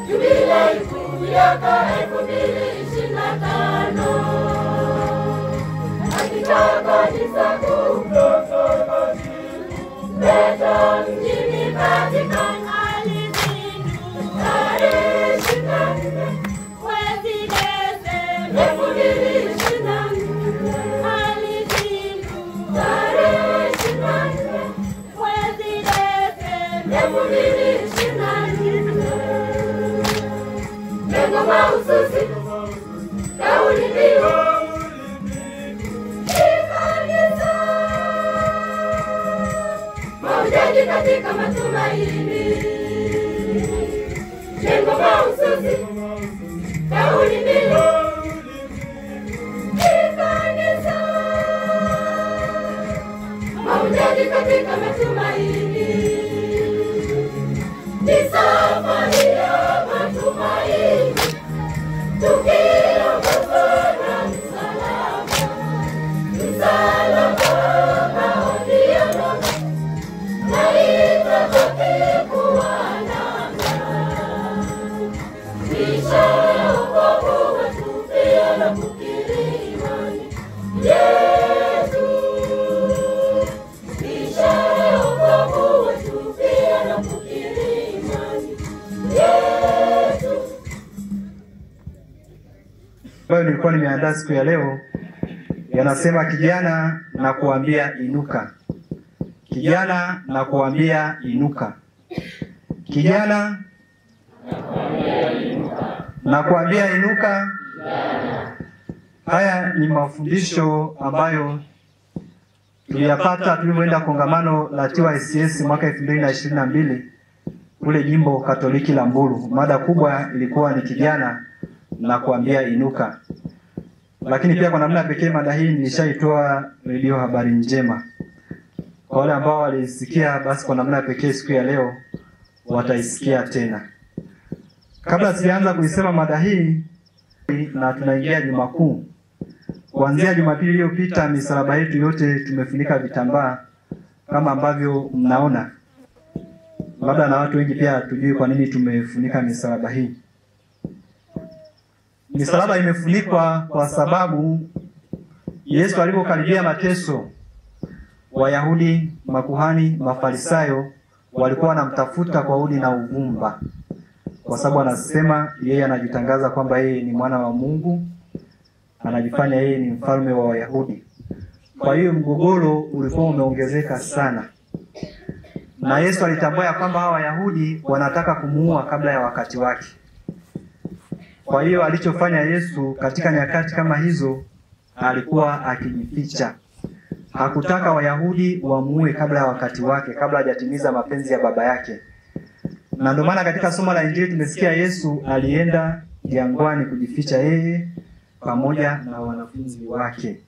Jubilei kuu yaka 2025. Hakika kanisa kuu Peta mjini Vatican alizinduka tarehe 24 mwezi Desemba 2024. Alizinduka tarehe 24 mwezi Desemba 2024. Lengo mahususi kauli mbiu Maujaji katika matumaini. Lengo mahususi kauli mbiu kanisa. Maujaji katika matumaini. Ni safari ya matumaini, tukiongozwa na msalaba. Msalaba haudiondoka, na itabaki kuwa nanga. Kisha wokovu wetu pia na kukiri imani Yesu. Kisha wokovu wetu pia na kukiri imani Yesu. Ambayo nilikuwa nimeandaa siku ya leo yanasema kijana na kuambia inuka. Kijana na kuambia inuka. Kijana na kuambia inuka. Haya ni mafundisho ambayo tuliyapata tulipoenda kongamano la TYCS mwaka 2022 kule jimbo Katoliki la Mbulu. Mada kubwa ilikuwa ni kijana na kuambia inuka. Lakini pia kwa namna pekee mada hii nilishaitoa Radio Habari Njema. Kwa wale ambao walisikia, basi kwa namna pekee siku ya leo wataisikia tena. Kabla sijaanza kuisema mada hii, na tunaingia Juma Kuu. Kuanzia Jumapili iliyopita misalaba yetu yote tumefunika vitambaa kama ambavyo mnaona. Labda na watu wengi pia tujui kwa nini tumefunika misalaba hii. Misalaba imefunikwa kwa sababu Yesu alipokaribia mateso, Wayahudi, makuhani, Mafarisayo walikuwa wanamtafuta kwa udi na uvumba, kwa sababu anasema yeye anajitangaza kwamba yeye ni mwana wa Mungu, anajifanya yeye ni mfalme wa Wayahudi. Kwa hiyo mgogoro ulikuwa umeongezeka sana, na Yesu alitambua kwamba hawa Wayahudi wanataka kumuua kabla ya wakati wake. Kwa hiyo alichofanya Yesu katika nyakati kama hizo, alikuwa akijificha. Hakutaka Wayahudi wamuue kabla ya wakati wake, kabla hajatimiza mapenzi ya baba yake. Na ndio maana katika somo la Injili tumesikia Yesu alienda jangwani kujificha yeye pamoja na wanafunzi wake.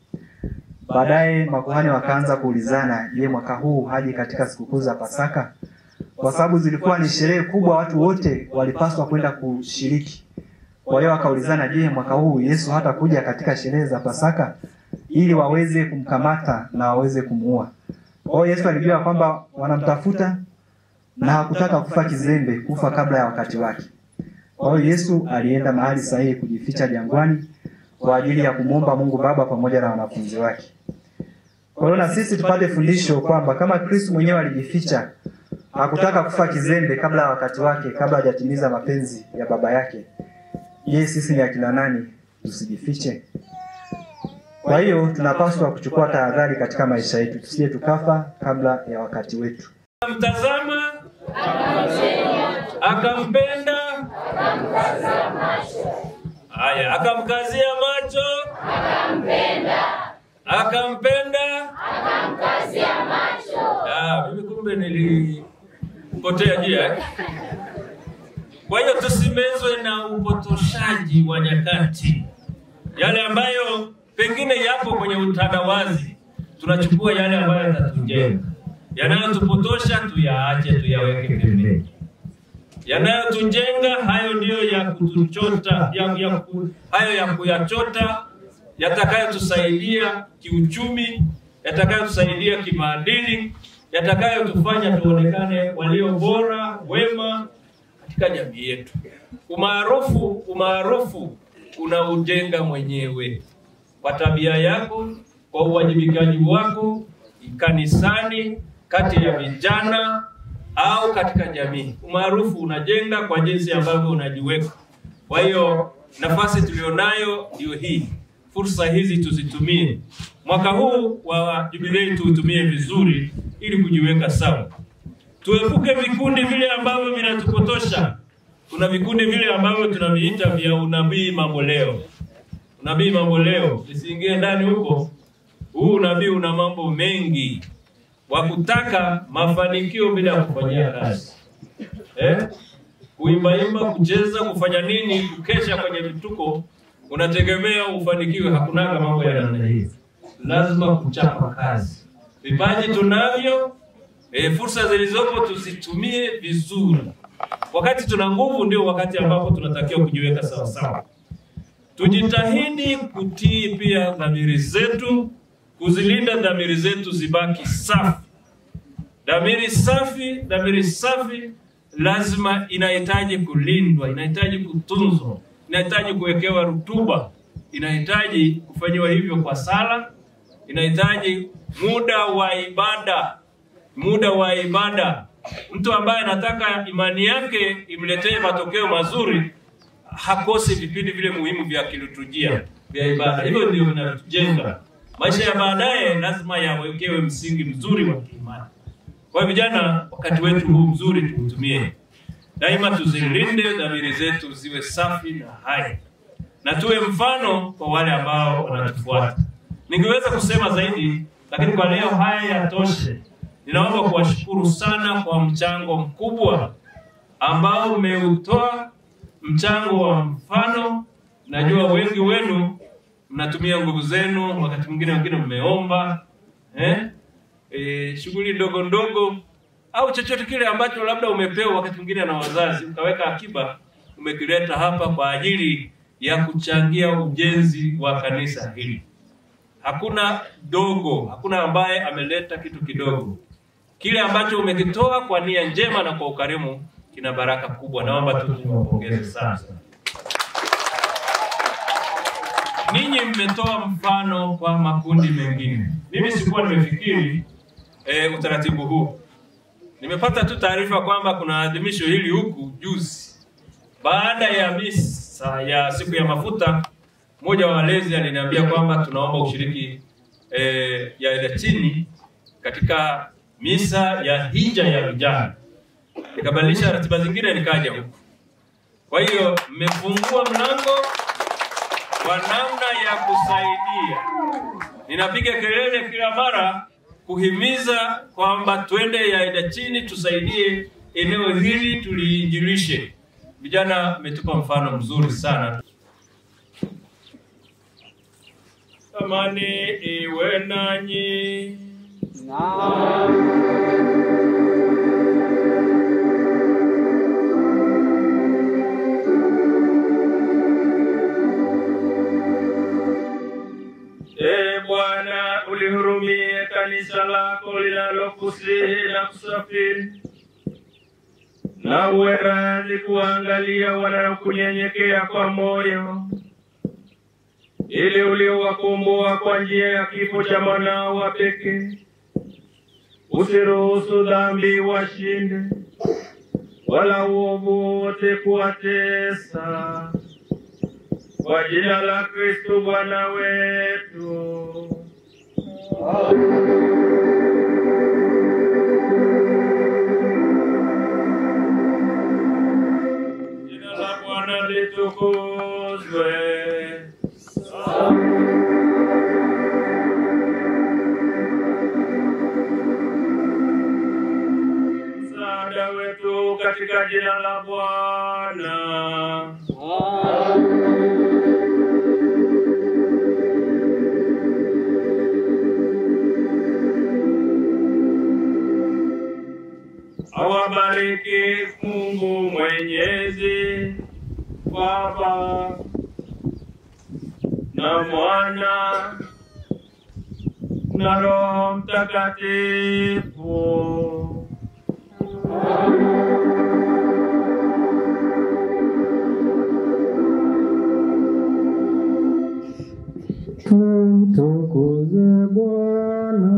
Baadaye makuhani wakaanza kuulizana, je, mwaka huu haji katika sikukuu za Pasaka? Kwa sababu zilikuwa ni sherehe kubwa, watu wote walipaswa kwenda kushiriki. Kwa hiyo wakaulizana, je, mwaka huu Yesu hata kuja katika sherehe za Pasaka, ili waweze kumkamata na waweze kumuua. Kwa hiyo Yesu alijua kwamba wanamtafuta na hakutaka kufa kizembe, kufa kabla ya wakati wake. Kwa hiyo Yesu alienda mahali sahihi kujificha jangwani kwa ajili ya kumwomba Mungu Baba pamoja na wanafunzi wake. Kwa hiyo na sisi tupate fundisho kwamba kama Kristo mwenyewe alijificha, hakutaka kufa kizembe kabla ya wakati wake, kabla hajatimiza mapenzi ya baba yake, je, sisi ni akina nani tusijifiche? Kwa hiyo tunapaswa kuchukua tahadhari katika maisha yetu, tusije tukafa kabla ya wakati wetu. Mtazama, akampenda, haya, akamkazia macho, akampenda, akamkazia macho. Mimi kumbe nilipotea njia. Kwa hiyo tusimezwe na upotoshaji wa nyakati. Yale ambayo pengine yapo kwenye utandawazi, tunachukua yale ambayo yatatujenga. Yanayotupotosha tuyaache, tuyaweke pembeni. Yanayotujenga, hayo ndiyo ya kutuchota, hayo ya kuyachota, yatakayotusaidia kiuchumi, yatakayotusaidia kimaadili, yatakayotufanya tuonekane walio bora, wema katika jamii yetu. Umaarufu unaujenga mwenyewe kwa tabia yako, kwa uwajibikaji wako kanisani, kati ya vijana au katika jamii. Umaarufu unajenga kwa jinsi ambavyo unajiweka. Kwa hiyo nafasi tulionayo ndio hii. Fursa hizi tuzitumie. Mwaka huu wa jubilei tuutumie vizuri ili kujiweka sawa. Tuepuke vikundi vile ambavyo vinatupotosha. Kuna vikundi vile ambavyo tunaviita vya unabii mamboleo. Unabii mamboleo, usiingie ndani huko. Huu unabii una mambo mengi. Wakutaka mafanikio bila kufanyia kazi. Kuimba, kucheza, kufanya nini, kukesha kwenye vituko, unategemea ufanikiwe. Hakunaga mambo ya namna hii. Lazima kuchapa kazi. Vipaji tunavyo, fursa zilizopo tuzitumie vizuri. Wakati tuna nguvu ndio wakati ambapo tunatakiwa kujiweka sawa sawa. Tujitahidi kutii pia dhamiri zetu, kuzilinda dhamiri zetu zibaki safi. Dhamiri safi lazima inahitaji kulindwa, inahitaji kutunzwa, inahitaji kuwekewa rutuba, inahitaji kufanywa hivyo kwa sala, inahitaji muda wa ibada. Mtu ambaye anataka imani yake imletee matokeo mazuri hakosi vipindi vile muhimu vya kiliturujia vya ibada. Hivyo ndio vinatujenga. Maisha ya baadaye lazima yawekewe msingi mzuri wa imani. Kwa vijana, wakati wetu huu mzuri tuutumie. Daima tuzilinde dhamiri zetu ziwe safi na hai. Na tuwe mfano kwa wale ambao wanatufuata. Ningeweza kusema zaidi, lakini kwa leo haya yatoshe. Ninaomba kuwashukuru sana kwa mchango mkubwa ambao mmeutoa, mchango wa mfano. Najua wengi wenu mnatumia nguvu zenu, wakati mwingine mmeomba, shughuli ndogo au chochote kile ambacho labda umepewa wakati mwingine na wazazi, ukaweka akiba, umekileta hapa kwa ajili ya kuchangia ujenzi wa kanisa hili. Hakuna ambaye ameleta kitu kidogo. Kile ambacho umekitoa kwa nia njema na kwa ukarimu kina baraka kubwa. Naomba tu niwapongeze sana. Ninyi mmetoa mfano kwa makundi mengine. Mimi sikuwa nimefikiri utaratibu huu. Nimepata tu taarifa kwamba kuna adhimisho hili huku juzi. Baada ya misa ya siku ya mafuta, mmoja wa walezi aliniambia kwamba tunaomba ushiriki ya Edatini katika misa ya hija ya vijana. Nikabadilisha ratiba zingine nikaja huku. Kwa hiyo mmefungua mlango wa namna ya kusaidia. Ninapiga kelele kila mara kuhimiza kwamba twende ya Edatini tusaidie eneo hili tuliinjilishe. Vijana umetupa mfano mzuri sana. Amani iwe nanyi. Bwana, ulihurumie kanisa lako linalokusihi na kusafiri, na uwe radhi kuangalia wanaokunyenyekea kwa moyo, ili uliowakomboa kwa njia ya kifo cha mwanao wa pekee. Usiruhusu dhambi washinde, wala uovu wote kuwatesa. Kwa jina la Kristo Bwana wetu. Jina la Bwana litukuzwe. Msaada wetu katika jina la Bwana. Awabariki Mungu Mwenyezi, Baba na Mwana na Roho Mtakatifu. Tumtukuze Bwana.